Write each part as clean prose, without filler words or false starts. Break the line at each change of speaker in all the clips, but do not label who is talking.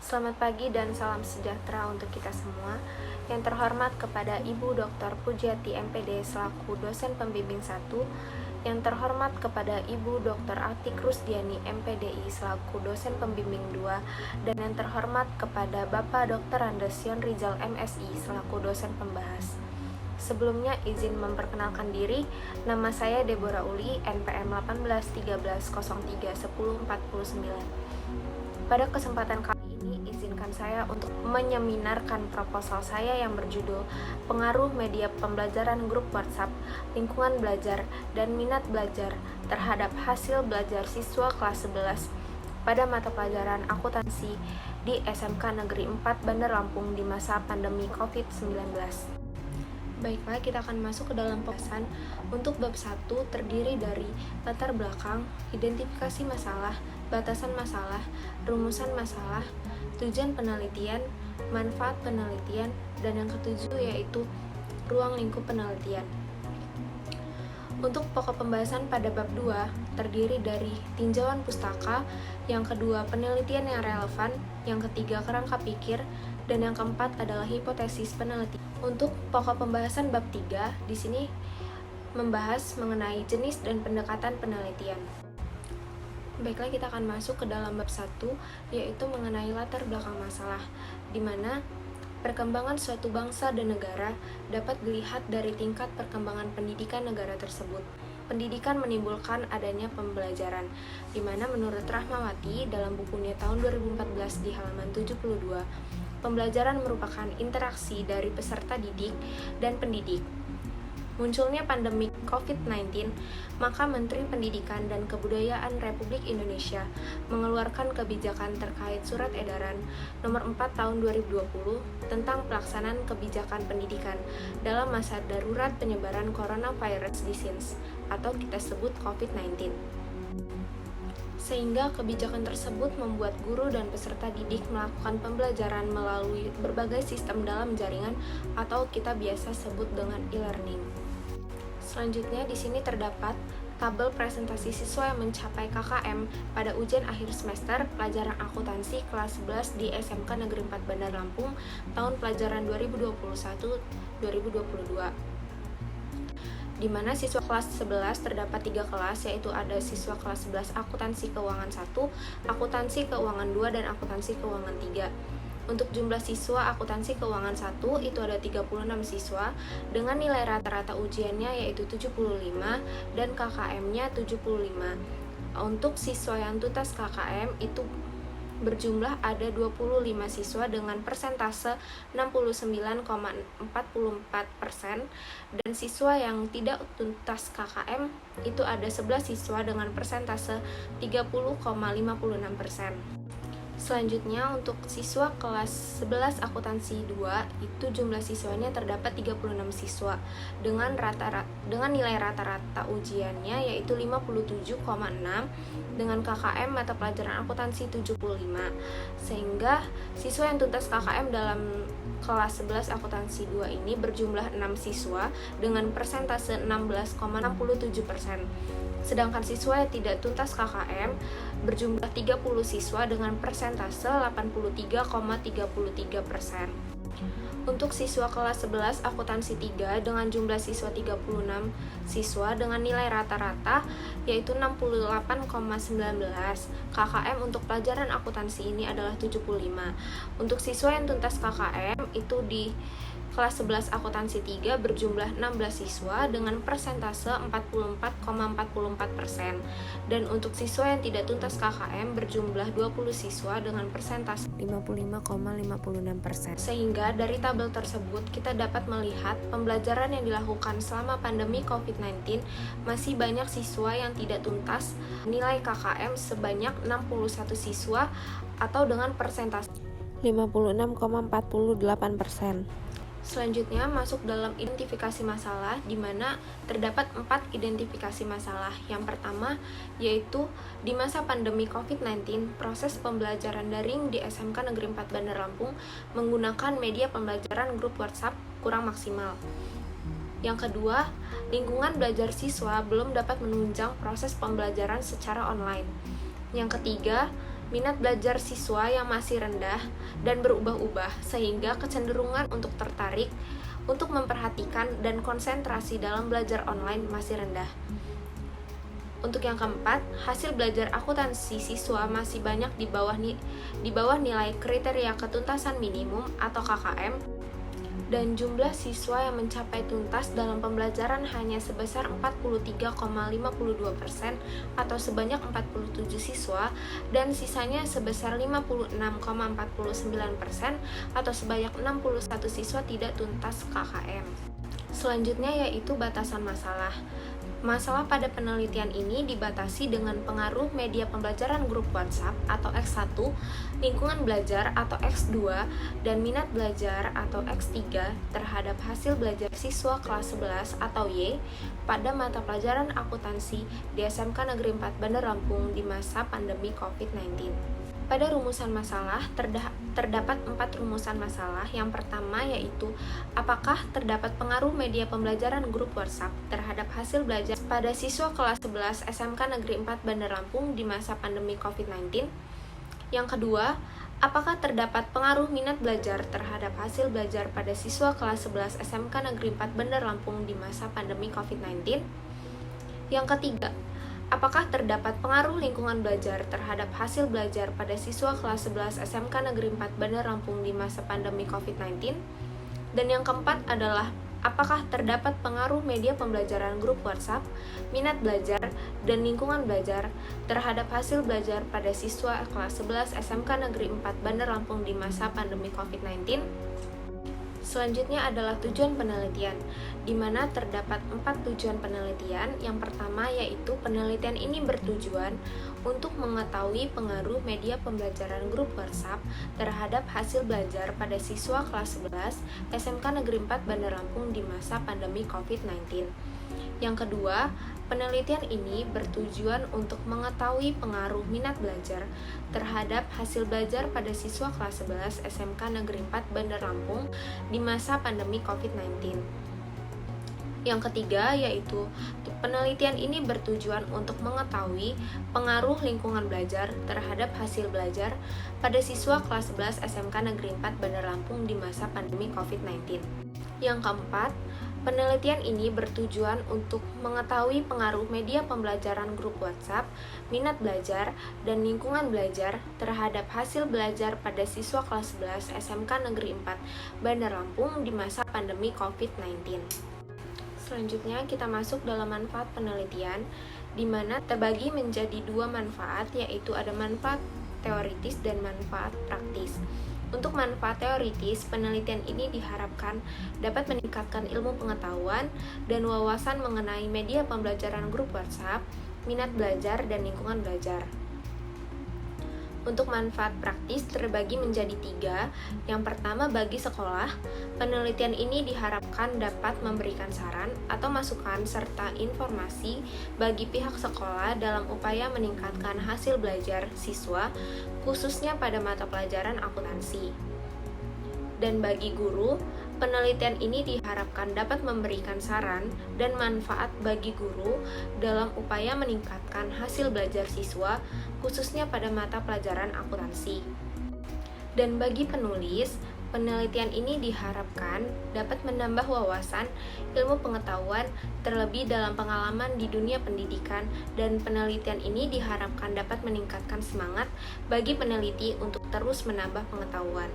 Selamat pagi dan salam sejahtera untuk kita semua. Yang terhormat kepada Ibu Dr. Pujiati MPD selaku dosen pembimbing 1, yang terhormat kepada Ibu Dr. Atik Rusdiani MPDI selaku dosen pembimbing 2, dan yang terhormat kepada Bapak Dr. Andes Yon Rizal MSI selaku dosen pembahas. Sebelumnya izin memperkenalkan diri, nama saya Deborah Uli, NPM 1813031049. Pada kesempatan kali ini, izinkan saya untuk menyeminarkan proposal saya yang berjudul Pengaruh Media Pembelajaran Grup WhatsApp, Lingkungan Belajar, dan Minat Belajar terhadap hasil belajar siswa kelas 11 pada mata pelajaran akuntansi di SMK Negeri 4 Bandar Lampung di masa pandemi COVID-19. Baiklah, kita akan masuk ke dalam pembahasan. Untuk bab 1 terdiri dari latar belakang, identifikasi masalah, batasan masalah, rumusan masalah, tujuan penelitian, manfaat penelitian, dan yang ketujuh yaitu ruang lingkup penelitian. Untuk pokok pembahasan pada bab 2 terdiri dari tinjauan pustaka, yang kedua penelitian yang relevan, yang ketiga kerangka pikir, dan yang keempat adalah hipotesis penelitian. Untuk pokok pembahasan bab 3 di sini membahas mengenai jenis dan pendekatan penelitian. Baiklah, kita akan masuk ke dalam bab 1 yaitu mengenai latar belakang masalah, di mana perkembangan suatu bangsa dan negara dapat dilihat dari tingkat perkembangan pendidikan negara tersebut. Pendidikan menimbulkan adanya pembelajaran, di mana menurut Rahmawati dalam bukunya tahun 2014 di halaman 72, pembelajaran merupakan interaksi dari peserta didik dan pendidik. Munculnya pandemi COVID-19, maka Menteri Pendidikan dan Kebudayaan Republik Indonesia mengeluarkan kebijakan terkait Surat Edaran Nomor 4 Tahun 2020 tentang pelaksanaan kebijakan pendidikan dalam masa darurat penyebaran coronavirus disease atau kita sebut COVID-19. Sehingga kebijakan tersebut membuat guru dan peserta didik melakukan pembelajaran melalui berbagai sistem dalam jaringan atau kita biasa sebut dengan e-learning. Selanjutnya di sini terdapat tabel presentasi siswa yang mencapai KKM pada ujian akhir semester pelajaran akuntansi kelas 11 di SMK Negeri 4 Bandar Lampung tahun pelajaran 2021-2022. Di mana siswa kelas 11 terdapat 3 kelas, yaitu ada siswa kelas 11 akuntansi keuangan 1, akuntansi keuangan 2, dan akuntansi keuangan 3. Untuk jumlah siswa akuntansi keuangan 1 itu ada 36 siswa dengan nilai rata-rata ujiannya yaitu 75 dan KKM-nya 75. Untuk siswa yang tuntas KKM itu berjumlah ada 25 siswa dengan persentase 69,44%, dan siswa yang tidak tuntas KKM itu ada 11 siswa dengan persentase 30,56%. Selanjutnya untuk siswa kelas 11 akuntansi 2 itu jumlah siswanya terdapat 36 siswa dengan nilai rata-rata ujiannya yaitu 57,6 dengan KKM mata pelajaran akuntansi 75. Sehingga siswa yang tuntas KKM dalam kelas 11 akuntansi 2 ini berjumlah 6 siswa dengan persentase 16,67%. Sedangkan siswa yang tidak tuntas KKM berjumlah 30 siswa dengan persentase 83,33%. Untuk siswa kelas 11 akuntansi 3 dengan jumlah siswa 36 siswa dengan nilai rata-rata yaitu 68,19. KKM untuk pelajaran akuntansi ini adalah 75. Untuk siswa yang tuntas KKM itu di kelas 11 akuntansi 3 berjumlah 16 siswa dengan persentase 44,44%, dan untuk siswa yang tidak tuntas KKM berjumlah 20 siswa dengan persentase 55,56%. Sehingga dari tabel tersebut kita dapat melihat pembelajaran yang dilakukan selama pandemi COVID-19 masih banyak siswa yang tidak tuntas nilai KKM sebanyak 61 siswa atau dengan persentase 56,48%. Selanjutnya masuk dalam identifikasi masalah, di mana terdapat 4 identifikasi masalah. Yang pertama yaitu di masa pandemi COVID-19, proses pembelajaran daring di SMK Negeri 4 Bandar Lampung menggunakan media pembelajaran grup WhatsApp kurang maksimal. Yang kedua, lingkungan belajar siswa belum dapat menunjang proses pembelajaran secara online. Yang ketiga, minat belajar siswa yang masih rendah dan berubah-ubah sehingga kecenderungan untuk tertarik untuk memperhatikan dan konsentrasi dalam belajar online masih rendah. Untuk yang keempat, hasil belajar akuntansi siswa masih banyak di bawah nilai kriteria ketuntasan minimum atau KKM, dan jumlah siswa yang mencapai tuntas dalam pembelajaran hanya sebesar 43,52% atau sebanyak 47 siswa, dan sisanya sebesar 56,49% atau sebanyak 61 siswa tidak tuntas KKM. Selanjutnya yaitu batasan masalah. Masalah pada penelitian ini dibatasi dengan pengaruh media pembelajaran grup WhatsApp atau X1, lingkungan belajar atau X2, dan minat belajar atau X3 terhadap hasil belajar siswa kelas 11 atau Y pada mata pelajaran akuntansi di SMK Negeri 4 Bandar Lampung di masa pandemi COVID-19. Pada rumusan masalah, terdapat 4 rumusan masalah. Yang pertama yaitu, apakah terdapat pengaruh media pembelajaran grup WhatsApp terhadap hasil belajar pada siswa kelas 11 SMK Negeri 4 Bandar Lampung di masa pandemi COVID-19? Yang kedua, apakah terdapat pengaruh minat belajar terhadap hasil belajar pada siswa kelas 11 SMK Negeri 4 Bandar Lampung di masa pandemi COVID-19? Yang ketiga, apakah terdapat pengaruh lingkungan belajar terhadap hasil belajar pada siswa kelas 11 SMK Negeri 4 Bandar Lampung di masa pandemi COVID-19? Dan yang keempat adalah, apakah terdapat pengaruh media pembelajaran grup WhatsApp, minat belajar, dan lingkungan belajar terhadap hasil belajar pada siswa kelas 11 SMK Negeri 4 Bandar Lampung di masa pandemi COVID-19? Selanjutnya adalah tujuan penelitian, di mana terdapat 4 tujuan penelitian. Yang pertama yaitu penelitian ini bertujuan untuk mengetahui pengaruh media pembelajaran grup WhatsApp terhadap hasil belajar pada siswa kelas 11 SMK Negeri 4 Bandar Lampung di masa pandemi COVID-19. Yang kedua, penelitian ini bertujuan untuk mengetahui pengaruh minat belajar terhadap hasil belajar pada siswa kelas 11 SMK Negeri 4 Bandar Lampung di masa pandemi COVID-19. Yang ketiga yaitu penelitian ini bertujuan untuk mengetahui pengaruh lingkungan belajar terhadap hasil belajar pada siswa kelas 11 SMK Negeri 4 Bandar Lampung di masa pandemi COVID-19. Yang keempat, penelitian ini bertujuan untuk mengetahui pengaruh media pembelajaran grup WhatsApp, minat belajar, dan lingkungan belajar terhadap hasil belajar pada siswa kelas 11 SMK Negeri 4 Bandar Lampung di masa pandemi COVID-19. Selanjutnya kita masuk dalam manfaat penelitian, di mana terbagi menjadi 2 manfaat, yaitu ada manfaat teoritis dan manfaat praktis. Untuk manfaat teoritis, penelitian ini diharapkan dapat meningkatkan ilmu pengetahuan dan wawasan mengenai media pembelajaran grup WhatsApp, minat belajar, dan lingkungan belajar. Untuk manfaat praktis terbagi menjadi 3. Yang pertama, bagi sekolah, penelitian ini diharapkan dapat memberikan saran atau masukan serta informasi bagi pihak sekolah dalam upaya meningkatkan hasil belajar siswa, khususnya pada mata pelajaran akuntansi. Dan bagi guru, penelitian ini diharapkan dapat memberikan saran dan manfaat bagi guru dalam upaya meningkatkan hasil belajar siswa, khususnya pada mata pelajaran akuntansi. Dan bagi penulis, penelitian ini diharapkan dapat menambah wawasan, ilmu pengetahuan, terlebih dalam pengalaman di dunia pendidikan, dan penelitian ini diharapkan dapat meningkatkan semangat bagi peneliti untuk terus menambah pengetahuan.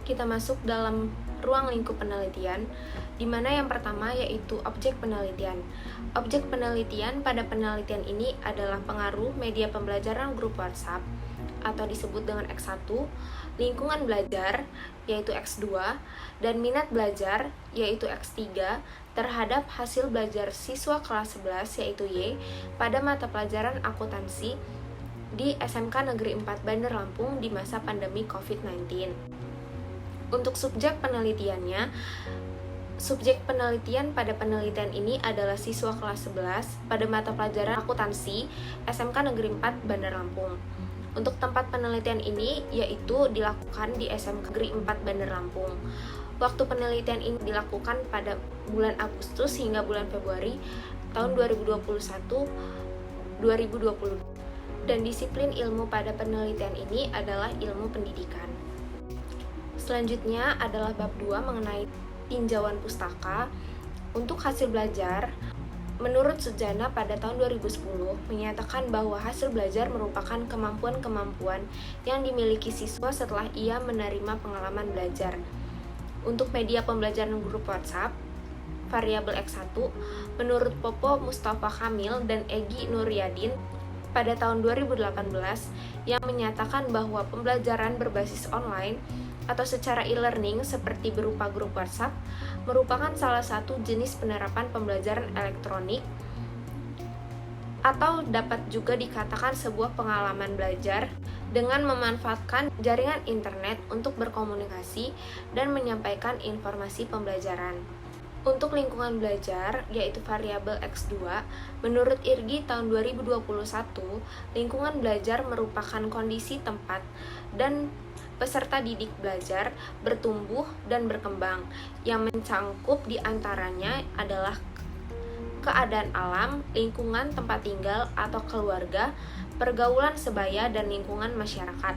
Kita masuk dalam ruang lingkup penelitian, di mana yang pertama yaitu objek penelitian. Objek penelitian pada penelitian ini adalah pengaruh media pembelajaran grup WhatsApp atau disebut dengan X1, lingkungan belajar yaitu X2, dan minat belajar yaitu X3 terhadap hasil belajar siswa kelas 11 yaitu Y pada mata pelajaran akuntansi di SMK Negeri 4 Bandar Lampung di masa pandemi COVID-19. Untuk subjek penelitiannya, subjek penelitian pada penelitian ini adalah siswa kelas 11 pada mata pelajaran akuntansi SMK Negeri 4 Bandar Lampung. Untuk tempat penelitian ini yaitu dilakukan di SMK Negeri 4 Bandar Lampung. Waktu penelitian ini dilakukan pada bulan Agustus hingga bulan Februari tahun 2021-2020. dan disiplin ilmu pada penelitian ini adalah ilmu pendidikan. Selanjutnya adalah bab 2 mengenai tinjauan pustaka. Untuk hasil belajar, menurut Sujana pada tahun 2010 menyatakan bahwa hasil belajar merupakan kemampuan-kemampuan yang dimiliki siswa setelah ia menerima pengalaman belajar. Untuk media pembelajaran grup WhatsApp, variabel X1, menurut Popo Mustafa Kamil dan Egy Nuryadin pada tahun 2018 yang menyatakan bahwa pembelajaran berbasis online atau secara e-learning seperti berupa grup WhatsApp merupakan salah satu jenis penerapan pembelajaran elektronik atau dapat juga dikatakan sebuah pengalaman belajar dengan memanfaatkan jaringan internet untuk berkomunikasi dan menyampaikan informasi pembelajaran. Untuk lingkungan belajar, yaitu variabel X2, menurut IRGI tahun 2021, lingkungan belajar merupakan kondisi tempat dan peserta didik belajar bertumbuh dan berkembang, yang mencangkup diantaranya adalah keadaan alam, lingkungan tempat tinggal atau keluarga, pergaulan sebaya, dan lingkungan masyarakat.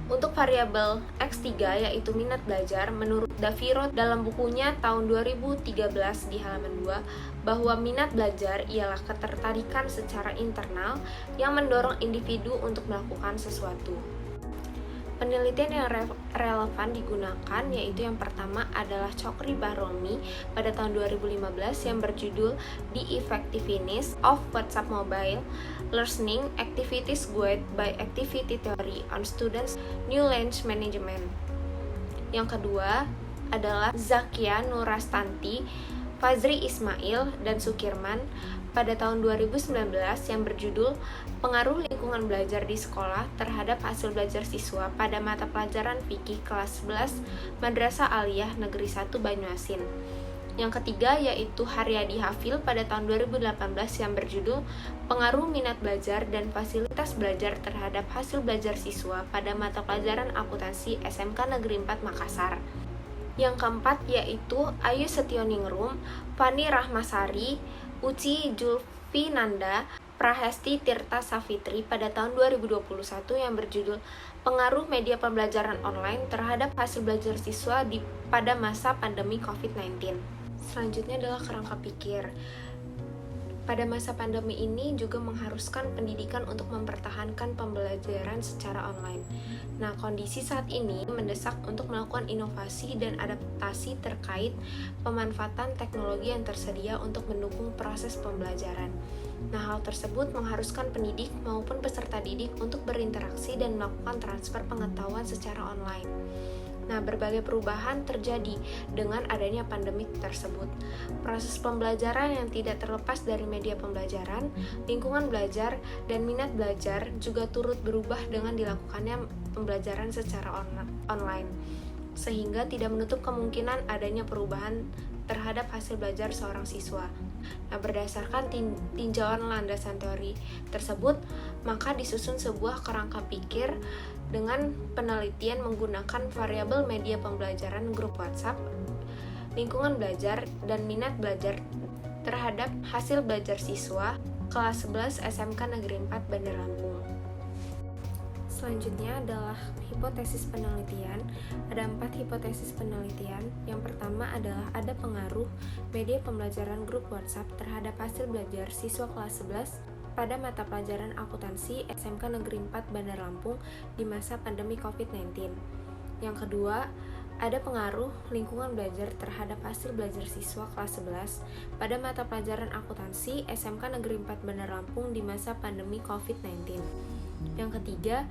Untuk variabel X3 yaitu minat belajar, menurut Daviro dalam bukunya tahun 2013 di halaman 2 bahwa minat belajar ialah ketertarikan secara internal yang mendorong individu untuk melakukan sesuatu. Penelitian yang relevan digunakan yaitu yang pertama adalah Chokri Bahromi pada tahun 2015 yang berjudul The Effectiveness of WhatsApp Mobile Learning Activities Guide by Activity Theory on Students New Language Management. Yang kedua adalah Zakia Nurastanti, Fazri Ismail, dan Sukirman pada tahun 2019 yang berjudul Pengaruh Lingkungan Belajar di Sekolah terhadap Hasil Belajar Siswa pada Mata Pelajaran Fikih Kelas 11 Madrasah Aliyah Negeri 1 Banyuasin. Yang ketiga yaitu Haryadi Hafil pada tahun 2018 yang berjudul Pengaruh Minat Belajar dan Fasilitas Belajar terhadap Hasil Belajar Siswa pada Mata Pelajaran Akuntansi SMK Negeri 4 Makassar. Yang keempat yaitu Ayu Setioningrum, Fani Rahmasari, Uci Julfinanda, Prahesti Tirta Safitri pada tahun 2021 yang berjudul Pengaruh Media Pembelajaran Online terhadap Hasil Belajar Siswa pada masa pandemi COVID-19. Selanjutnya adalah kerangka pikir. Pada masa pandemi ini juga mengharuskan pendidikan untuk mempertahankan pembelajaran secara online. Nah, kondisi saat ini mendesak untuk melakukan inovasi dan adaptasi terkait pemanfaatan teknologi yang tersedia untuk mendukung proses pembelajaran. Nah, hal tersebut mengharuskan pendidik maupun peserta didik untuk berinteraksi dan melakukan transfer pengetahuan secara online. Nah, berbagai perubahan terjadi dengan adanya pandemi tersebut. Proses pembelajaran yang tidak terlepas dari media pembelajaran, lingkungan belajar, dan minat belajar juga turut berubah dengan dilakukannya pembelajaran secara online, sehingga tidak menutup kemungkinan adanya perubahan terhadap hasil belajar seorang siswa. Nah, berdasarkan tinjauan landasan teori tersebut, maka disusun sebuah kerangka pikir dengan penelitian menggunakan variabel media pembelajaran grup WhatsApp, lingkungan belajar, dan minat belajar terhadap hasil belajar siswa kelas 11 SMK Negeri 4 Bandar Lampung. Selanjutnya adalah hipotesis penelitian. Ada 4 hipotesis penelitian. Yang pertama adalah ada pengaruh media pembelajaran grup WhatsApp terhadap hasil belajar siswa kelas 11 pada mata pelajaran akuntansi SMK Negeri 4 Bandar Lampung di masa pandemi COVID-19. Yang kedua, ada pengaruh lingkungan belajar terhadap hasil belajar siswa kelas 11 pada mata pelajaran akuntansi SMK Negeri 4 Bandar Lampung di masa pandemi COVID-19. Yang ketiga,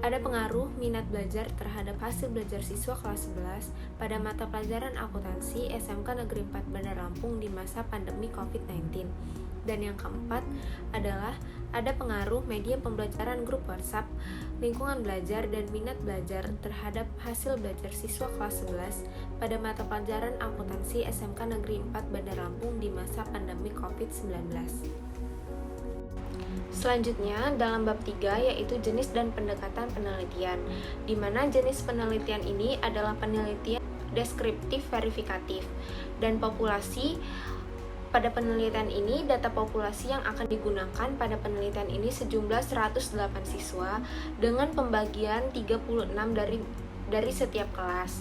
ada pengaruh minat belajar terhadap hasil belajar siswa kelas 11 pada mata pelajaran akuntansi SMK Negeri 4 Bandar Lampung di masa pandemi COVID-19. Dan yang keempat adalah ada pengaruh media pembelajaran grup WhatsApp, lingkungan belajar, dan minat belajar terhadap hasil belajar siswa kelas 11 pada mata pelajaran akuntansi SMK Negeri 4 Bandar Lampung di masa pandemi COVID-19. Selanjutnya, dalam bab 3 yaitu jenis dan pendekatan penelitian, di mana jenis penelitian ini adalah penelitian deskriptif verifikatif dan populasi Pada penelitian ini, data populasi yang akan digunakan pada penelitian ini sejumlah 108 siswa dengan pembagian 36 dari setiap kelas.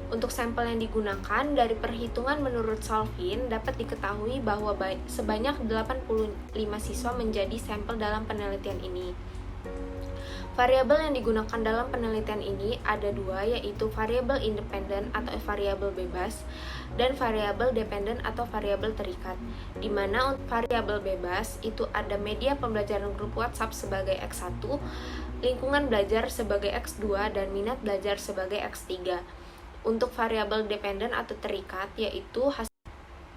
Untuk sampel yang digunakan, dari perhitungan menurut Solvin, dapat diketahui bahwa sebanyak 85 siswa menjadi sampel dalam penelitian ini. Variabel yang digunakan dalam penelitian ini ada dua, yaitu variabel independen atau variabel bebas dan variabel dependen atau variabel terikat. Di mana variabel bebas itu ada media pembelajaran grup WhatsApp sebagai X1, lingkungan belajar sebagai X2, dan minat belajar sebagai X3. Untuk variabel dependen atau terikat yaitu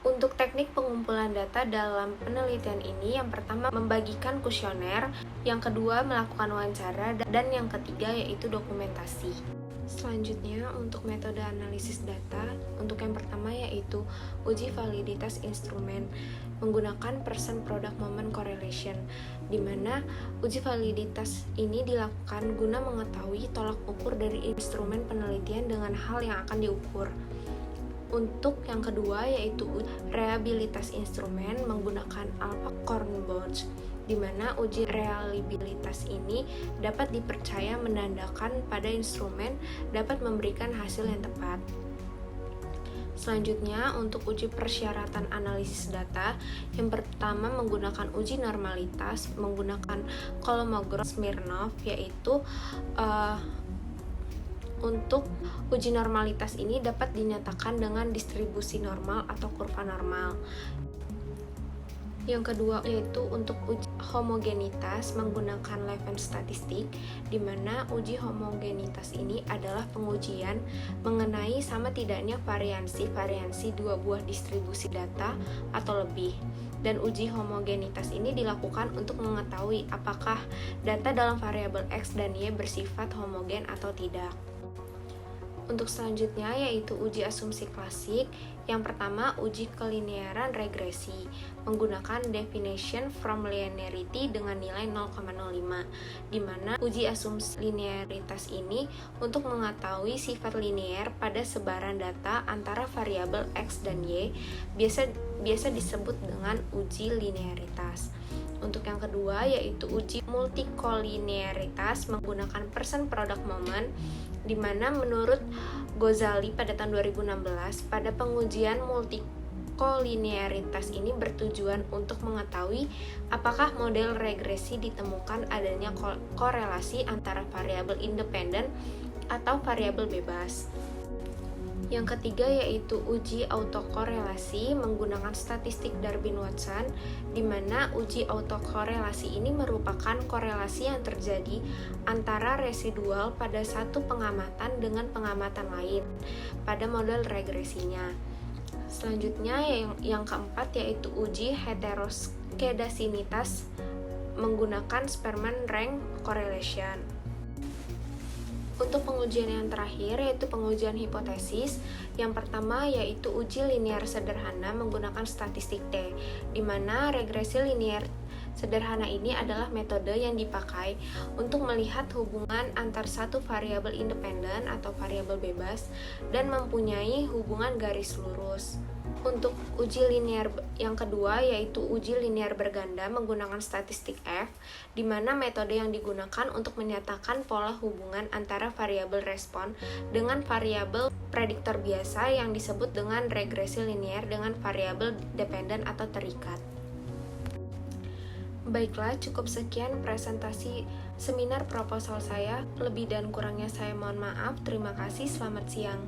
untuk teknik pengumpulan data dalam penelitian ini, yang pertama membagikan kuesioner, yang kedua melakukan wawancara, dan yang ketiga yaitu dokumentasi. Selanjutnya, untuk metode analisis data, untuk yang pertama yaitu uji validitas instrumen menggunakan person product moment correlation, di mana uji validitas ini dilakukan guna mengetahui tolak ukur dari instrumen penelitian dengan hal yang akan diukur. Untuk yang kedua yaitu reliabilitas instrumen menggunakan Alpha-Kornbouch, di mana uji reliabilitas ini dapat dipercaya menandakan pada instrumen dapat memberikan hasil yang tepat. Selanjutnya, untuk uji persyaratan analisis data, yang pertama menggunakan uji normalitas menggunakan Kolmogorov-Smirnov, yaitu untuk uji normalitas ini dapat dinyatakan dengan distribusi normal atau kurva normal. Yang kedua yaitu untuk uji homogenitas menggunakan Levene statistik, di mana uji homogenitas ini adalah pengujian mengenai sama tidaknya variansi dua buah distribusi data atau lebih. Dan uji homogenitas ini dilakukan untuk mengetahui apakah data dalam variabel X dan Y bersifat homogen atau tidak. Untuk selanjutnya yaitu uji asumsi klasik. Yang pertama, uji kelinearan regresi menggunakan definition from linearity dengan nilai 0,05, di mana uji asumsi linearitas ini untuk mengetahui sifat linear pada sebaran data antara variabel X dan Y biasa disebut dengan uji linearitas. Untuk yang kedua yaitu uji multikolinearitas menggunakan person product moment, di mana menurut Ghazali pada tahun 2016, pada pengujian multikolinearitas ini bertujuan untuk mengetahui apakah model regresi ditemukan adanya korelasi antara variabel independen atau variabel bebas. Yang ketiga yaitu uji autokorelasi menggunakan statistik Darwin-Watson, di mana uji autokorelasi ini merupakan korelasi yang terjadi antara residual pada satu pengamatan dengan pengamatan lain pada model regresinya. Selanjutnya yang keempat yaitu uji heteroskedasinitas menggunakan Spearman rank correlation. Untuk pengujian yang terakhir yaitu pengujian hipotesis. Yang pertama yaitu uji linear sederhana menggunakan statistik T, di mana regresi linear sederhana ini adalah metode yang dipakai untuk melihat hubungan antar satu variabel independen atau variabel bebas dan mempunyai hubungan garis lurus. Untuk uji linear yang kedua yaitu uji linear berganda menggunakan statistik F, di mana metode yang digunakan untuk menyatakan pola hubungan antara variabel respon dengan variabel prediktor biasa yang disebut dengan regresi linear dengan variabel dependen atau terikat. Baiklah, cukup sekian presentasi seminar proposal saya. Lebih dan kurangnya saya mohon maaf. Terima kasih, selamat siang.